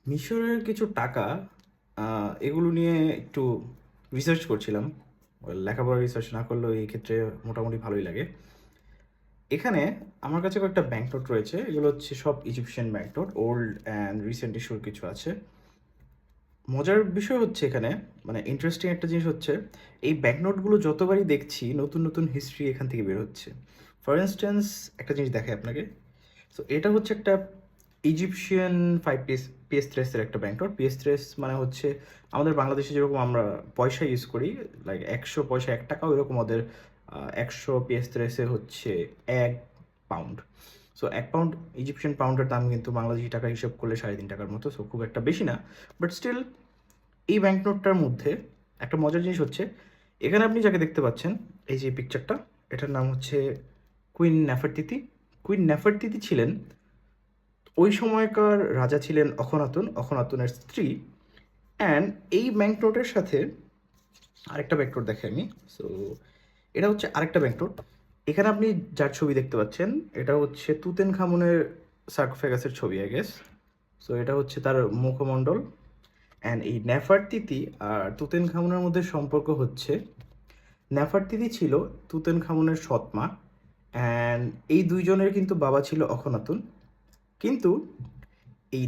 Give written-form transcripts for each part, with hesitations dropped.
মিশরের কিছু টাকা এগুলো নিয়ে একটু রিসার্চ করছিলাম। লেখাপড়া রিসার্চ না করলেও এই ক্ষেত্রে মোটামুটি ভালোই লাগে। এখানে আমার কাছে কয়েকটা ব্যাংক নোট রয়েছে। এগুলো হচ্ছে সব Egyptian bank note, old and recent ইস্যুর কিছু আছে। মজার বিষয় হচ্ছে এখানে, মানে ইন্টারেস্টিং একটা জিনিস হচ্ছে, এই ব্যাংক নোটগুলো যতবারই দেখছি নতুন নতুন হিস্ট্রি এখান থেকে বের হচ্ছে। ফর ইনস্ট্যান্স, একটা জিনিস দেখাই আপনাকে। সো এটা হচ্ছে একটা ইজিপশিয়ান 5 পিএস থ্রেসের একটা ব্যাংক নোট। পিএস থ্রেস মানে হচ্ছে আমাদের বাংলাদেশে যেরকম আমরা পয়সা ইউজ করি, লাইক 100 পয়সা 1 টাকা, ওইরকম ওদের 100 পিএস থ্রেসে হচ্ছে 1 পাউন্ড। সো 1 পাউন্ড ইজিপশিয়ান পাউন্ডের দাম কিন্তু বাংলাদেশি টাকা হিসেব করলে 3.5 টাকার মতো। সো খুব একটা বেশি না, বাট স্টিল এই ব্যাংক নোটটার মধ্যে একটা মজার জিনিস হচ্ছে, এখানে আপনি যাকে দেখতে পাচ্ছেন, এই যে পিকচারটা, এটার নাম হচ্ছে কুইন নেফারতিতি। কুইন নেফারতিতি ছিলেন, ওই সময়কার রাজা ছিলেন অখনাতুন, অখনাতুনের স্ত্রী। অ্যান্ড এই ব্যাংক নোটের সাথে আরেকটা ব্যাংক নোট দেখে আমি। সো এটা হচ্ছে আরেকটা ব্যাংক নোট। এখানে আপনি যার ছবি দেখতে পাচ্ছেন, এটা হচ্ছে তুতেন খামুনের সার্কোফেগাসের ছবি, আই গেস। সো এটা হচ্ছে তার মুখমণ্ডল। অ্যান্ড এই নেফারতিতি আর তুতেন খামুনের মধ্যে সম্পর্ক হচ্ছে, নেফারতিতি ছিল তুতেন খামুনের সৎমা, অ্যান্ড এই দুইজনের কিন্তু বাবা ছিল অখনাতুন। কিন্তু এই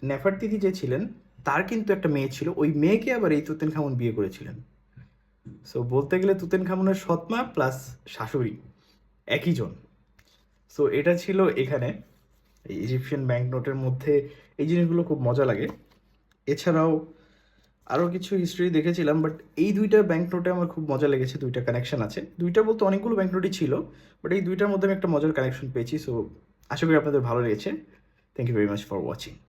নেফারতিতি যে ছিলেন, তার কিন্তু একটা মেয়ে ছিল, ওই মেয়েকে আবার এই তুতেন খামুন বিয়ে করেছিলেন। সো বলতে গেলে তুতেন খামুনের সৎমা প্লাস শাশুড়ি একই জন। সো এটা ছিল এখানে এই ইজিপশিয়ান ব্যাংক নোটের মধ্যে। এই জিনিসগুলো খুব মজা লাগে। এছাড়াও আরও কিছু হিস্ট্রি দেখেছিলাম, বাট এই দুইটা ব্যাংক নোটে আমার খুব মজা লেগেছে। দুইটা কানেকশন আছে, দুইটা বলতে অনেকগুলো ব্যাংক নোটই ছিল, বাট এই দুইটার মধ্যে আমি একটা মজার কানেকশন পেয়েছি। সো আশা করি আপনাদের ভালো লেগেছে। Thank you very much for watching.